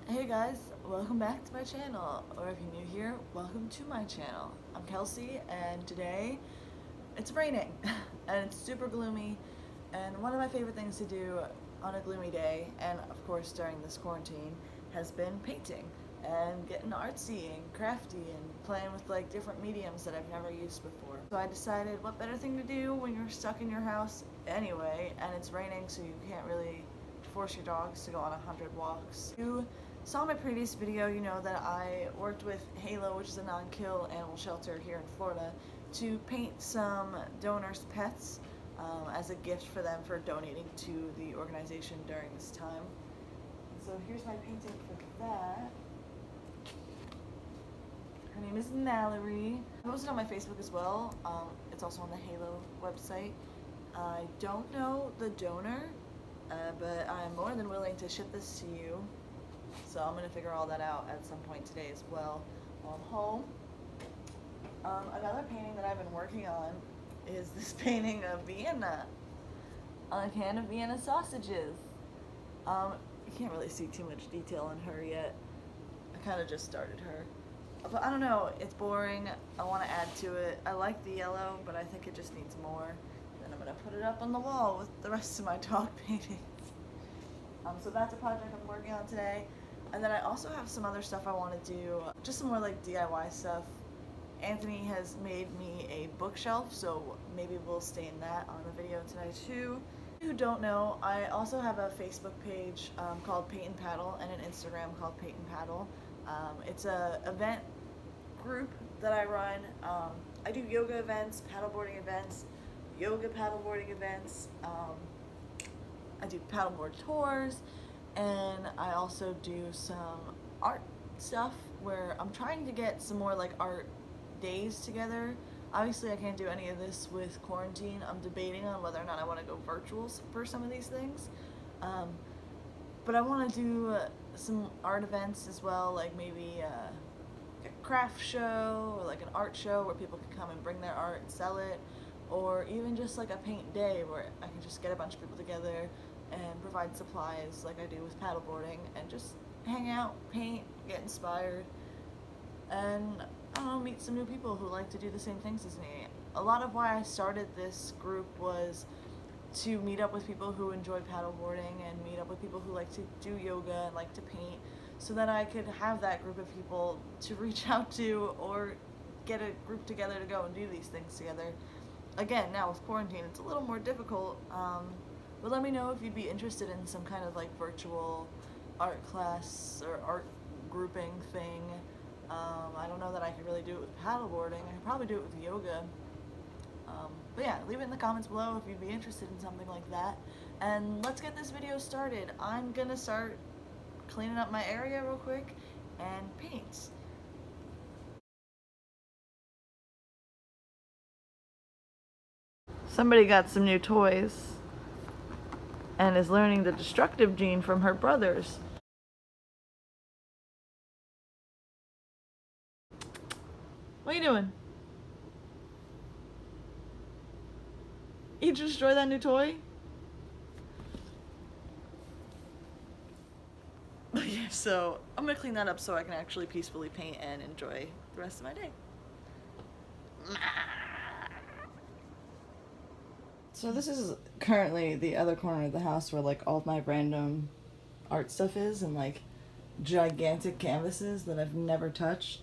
Hey guys, welcome back to my channel, or if you're new here, welcome to my channel. I'm Kelsey, and today it's raining, and it's super gloomy, and one of my favorite things to do on a gloomy day, and of course during this quarantine, has been painting, and getting artsy and crafty, and playing with like different mediums that I've never used before. So I decided what better thing to do when you're stuck in your house anyway, and it's raining so you can't really force your dogs to go on 100 walks. You saw my previous video, you know that I worked with Halo, which is a non-kill animal shelter here in Florida, to paint some donors' pets as a gift for them for donating to the organization during this time. So here's my painting for that. Her name is Mallory. I posted on my Facebook as well. It's also on the Halo website. I don't know the donor, but I'm more than willing to ship this to you. So I'm going to figure all that out at some point today as well while I'm home. Another painting that I've been working on is this painting of Vienna on a can of Vienna sausages. You can't really see too much detail in her yet. I kind of just started her. But I don't know, it's boring. I want to add to it. I like the yellow, but I think it just needs more. Then I'm going to put it up on the wall with the rest of my dog paintings. So that's a project I'm working on today. And then I also have some other stuff I want to do, just some more like DIY stuff. Anthony has made me a bookshelf, so maybe we'll stay in that on the video today too. Who don't know, I also have a Facebook page called Paint and Paddle and an Instagram called Paint and Paddle. It's a event group that I run. I do yoga events, paddleboarding events, yoga paddleboarding events. I do paddleboard tours, and I also do some art stuff where I'm trying to get some more like art days together. Obviously I can't do any of this with quarantine. I'm debating on whether or not I want to go virtual for some of these things. But I want to do some art events as well, like maybe a craft show or like an art show where people can come and bring their art and sell it, or even just like a paint day where I can just get a bunch of people together and provide supplies like I do with paddleboarding and just hang out, paint, get inspired, and I don't know, meet some new people who like to do the same things as me. A lot of why I started this group was to meet up with people who enjoy paddleboarding and meet up with people who like to do yoga and like to paint, so that I could have that group of people to reach out to or get a group together to go and do these things together. Again, now with quarantine, it's a little more difficult, but let me know if you'd be interested in some kind of like virtual art class or art grouping thing. I don't know that I could really do it with paddleboarding. I could probably do it with yoga. But yeah, leave it in the comments below if you'd be interested in something like that. And let's get this video started. I'm gonna start cleaning up my area real quick and paint. Somebody got some new toys and is learning the destructive gene from her brothers. What are you doing? You destroy that new toy? Yeah, so I'm gonna clean that up so I can actually peacefully paint and enjoy the rest of my day. So this is currently the other corner of the house where like all of my random art stuff is, and like gigantic canvases that I've never touched.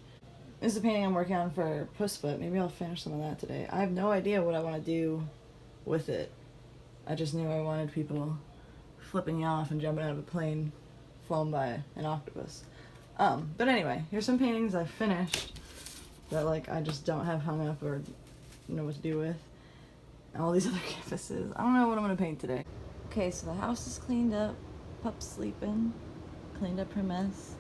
This is a painting I'm working on for Pussfoot. Maybe I'll finish some of that today. I have no idea what I want to do with it. I just knew I wanted people flipping me off and jumping out of a plane flown by an octopus. But anyway, here's some paintings I finished that like I just don't have hung up or know what to do with. All these other canvases. I don't know what I'm gonna paint today. Okay, so the house is cleaned up. Pup's sleeping. Cleaned up her mess.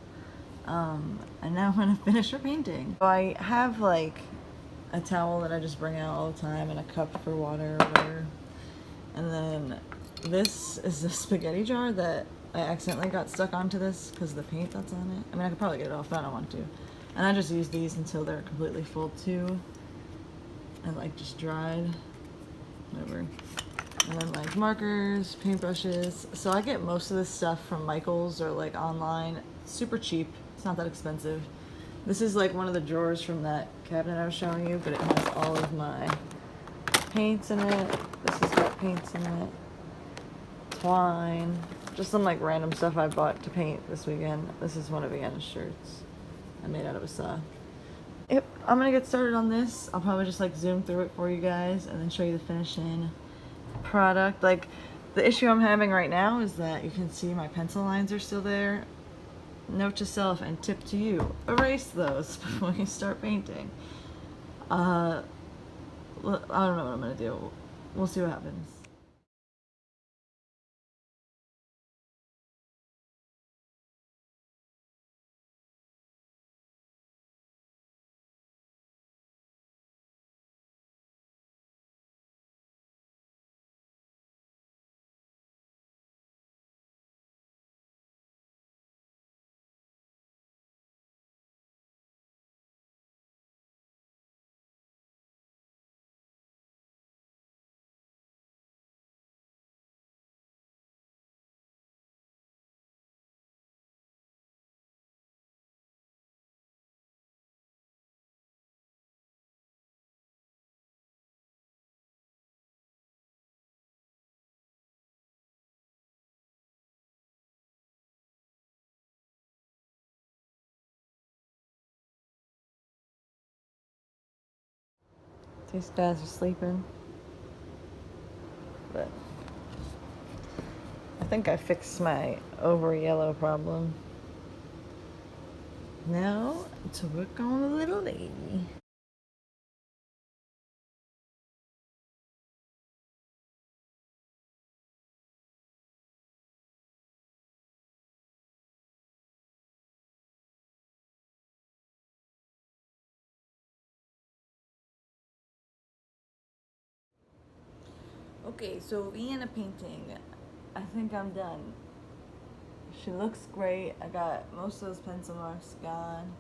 And now I'm gonna finish her painting. So I have like a towel that I just bring out all the time and a cup for water or whatever. And then this is a spaghetti jar that I accidentally got stuck onto this because of the paint that's on it. I mean, I could probably get it off, but I don't want to. And I just use these until they're completely full too. And like just dried. Whatever. And then like markers, paintbrushes. So I get most of this stuff from Michaels or like online. Super cheap. It's not that expensive. This is like one of the drawers from that cabinet I was showing you, but it has all of my paints in it. This has got paints in it. Twine. Just some like random stuff I bought to paint this weekend. This is one of Vienna's shirts I made out of a saw. Yep, I'm gonna get started on this. I'll probably just like zoom through it for you guys and then show you the finishing product. Like the issue I'm having right now is that you can see my pencil lines are still there. Note to self and tip to you, erase those before you start painting. I don't know what I'm gonna do. We'll see what happens. These guys are sleeping, but I think I fixed my over yellow problem. Now to work on the little lady. Okay, so Vienna painting. I think I'm done. She looks great. I got most of those pencil marks gone.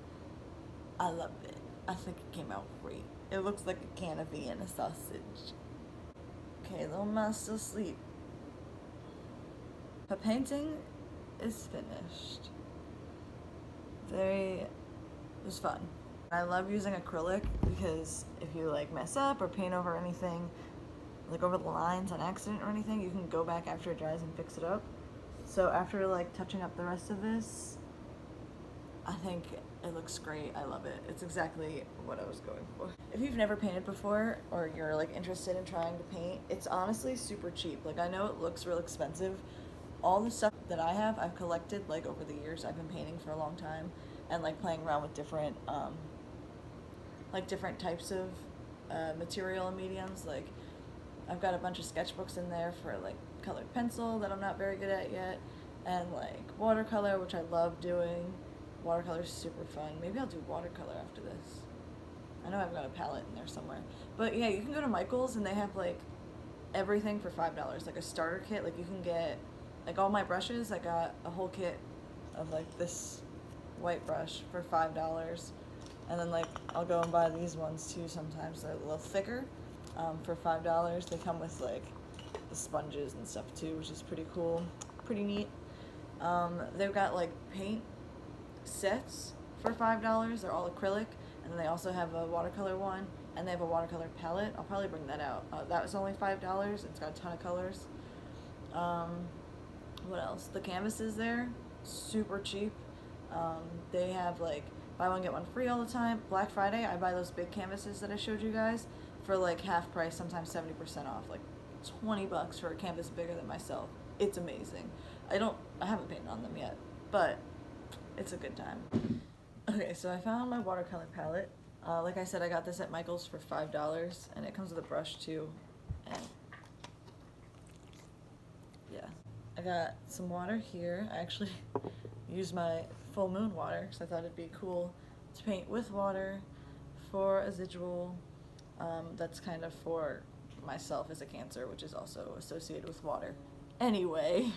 I love it. I think it came out great. It looks like a can of Vienna sausage. Okay, little mouse still asleep. Her painting is finished. It was fun. I love using acrylic because if you like mess up or paint over anything, like over the lines on accident or anything, you can go back after it dries and fix it up. So after like touching up the rest of this, I think it looks great. I love it. It's exactly what I was going for. If you've never painted before or you're like interested in trying to paint, it's honestly super cheap. Like I know it looks real expensive. All the stuff that I have, I've collected like over the years. I've been painting for a long time and like playing around with different different types of material and mediums. Like I've got a bunch of sketchbooks in there for like colored pencil that I'm not very good at yet, and like watercolor, which I love doing. Watercolor's super fun. Maybe I'll do watercolor after this. I know I've got a palette in there somewhere. But yeah, you can go to Michael's and they have like everything for $5. Like a starter kit, like you can get like all my brushes. I got a whole kit of like this white brush for $5. And then like I'll go and buy these ones too sometimes. They're a little thicker for $5. They come with like the sponges and stuff too, which is pretty cool, pretty neat. They've got like paint sets for $5. They're all acrylic, and then they also have a watercolor one, and they have a watercolor palette. I'll probably bring that out. That was only $5. It's got a ton of colors. What else? The canvases there, super cheap. They have like buy one get one free all the time. Black Friday, I buy those big canvases that I showed you guys for like half price, sometimes 70% off, like $20 for a canvas bigger than myself. It's amazing. I haven't painted on them yet, but it's a good time. Okay, so I found my watercolor palette. Like I said, I got this at Michael's for $5, and it comes with a brush too. And yeah, I got some water here. I actually used my full moon water because I thought it'd be cool to paint with water for a residual that's kind of for myself as a Cancer, which is also associated with water. Anyway.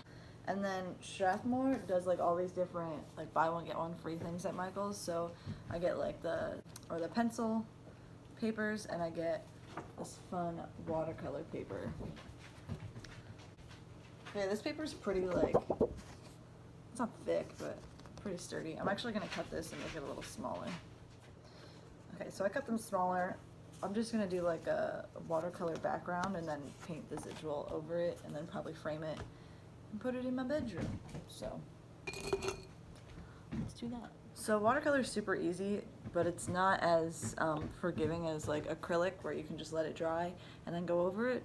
And then Strathmore does like all these different like buy one get one free things at Michael's. So I get like the pencil papers, and I get this fun watercolor paper. Okay, this paper's pretty, like, it's not thick, but pretty sturdy. I'm actually gonna cut this and make it a little smaller. Okay, so I cut them smaller. I'm just gonna do like a watercolor background and then paint the residual over it and then probably frame it and put it in my bedroom. So let's do that. So watercolor is super easy, but it's not as forgiving as like acrylic where you can just let it dry and then go over it.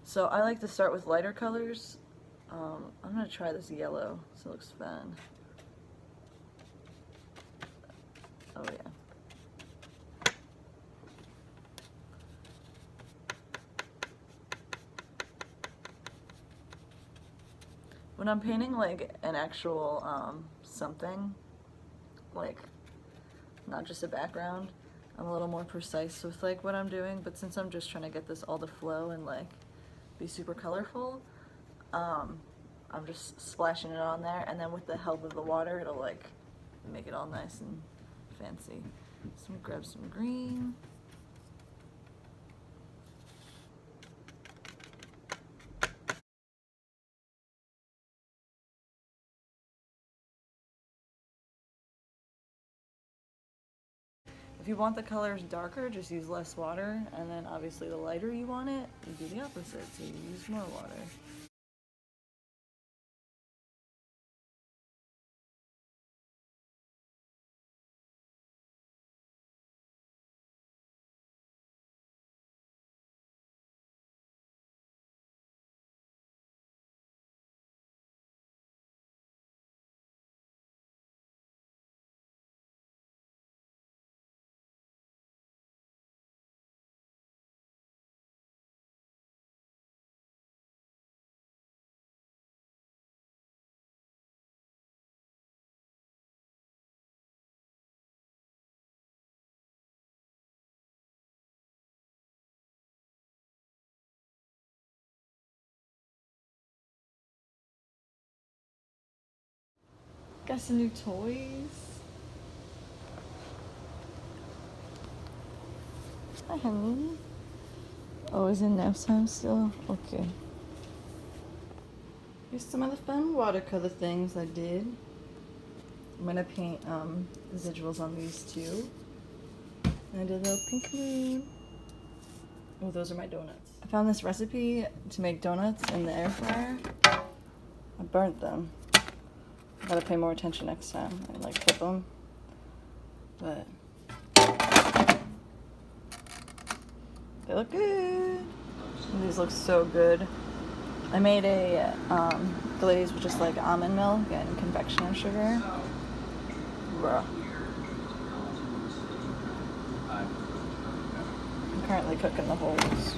So I like to start with lighter colors. I'm gonna try this yellow, so it looks fun. Oh yeah. When I'm painting like an actual something, like not just a background, I'm a little more precise with like what I'm doing, but since I'm just trying to get this all to flow and like be super colorful, I'm just splashing it on there, and then with the help of the water it'll like make it all nice and fancy. So I'm gonna grab some green. If you want the colors darker, just use less water, and then obviously the lighter you want it, you do the opposite, so you use more water. Got some new toys. Hi, honey. Oh, is it nap time still? Okay. Here's some of the fun watercolor things I did. I'm gonna paint residuals on these two. And I did a little pink moon. Oh, those are my donuts. I found this recipe to make donuts in the air fryer. I burnt them. I gotta pay more attention next time and like flip them. But they look good. These look so good. I made a glaze with just like almond milk and confectioner sugar. Bruh. I'm currently cooking the holes.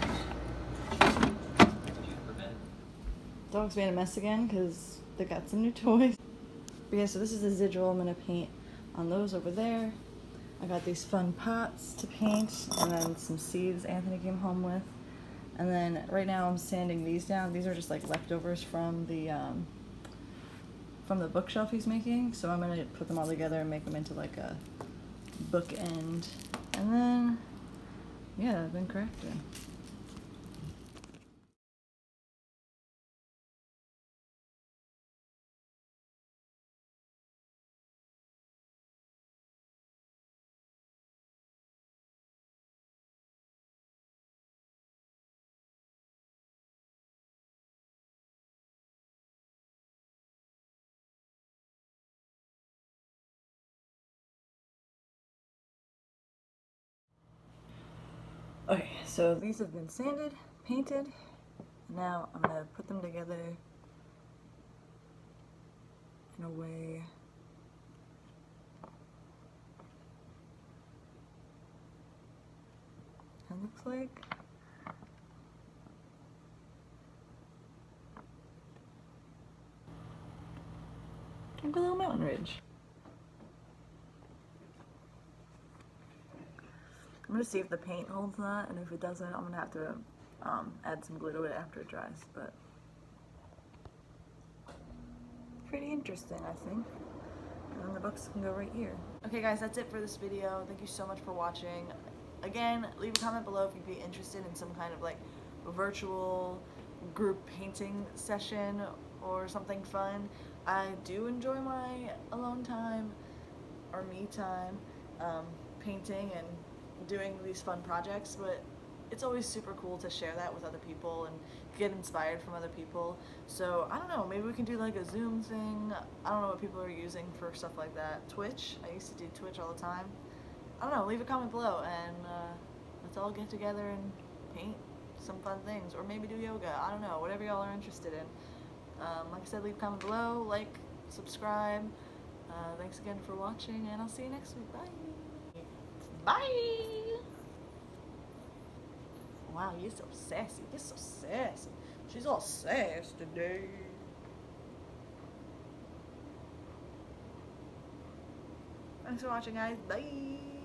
Dog's made a mess again because they got some new toys. But yeah, so this is the residual I'm gonna paint on those over there. I got these fun pots to paint, and then some seeds Anthony came home with. And then right now I'm sanding these down. These are just like leftovers from the bookshelf he's making. So I'm gonna put them all together and make them into like a bookend. And then, yeah, I've been crafting. Okay, so these have been sanded, painted. Now I'm gonna put them together in a way it looks like. Like a little mountain ridge. I'm gonna see if the paint holds that, and if it doesn't, I'm gonna have to add some glue to it after it dries, but pretty interesting, I think. And then the books can go right here. Okay guys, that's it for this video. Thank you so much for watching. Again, leave a comment below if you'd be interested in some kind of like virtual group painting session or something fun. I do enjoy my alone time or me time, painting and doing these fun projects, but it's always super cool to share that with other people and get inspired from other people. So I don't know, maybe we can do like a Zoom thing. I don't know what people are using for stuff like that. Twitch, I used to do Twitch all the time. I don't know, leave a comment below and let's all get together and paint some fun things, or maybe do yoga. I don't know, whatever y'all are interested in. Like I said, leave a comment below, like, subscribe. Thanks again for watching, and I'll see you next week. Bye. Bye. Wow, you're so sassy. You're so sassy. She's all sass today. Thanks for watching, guys. Bye.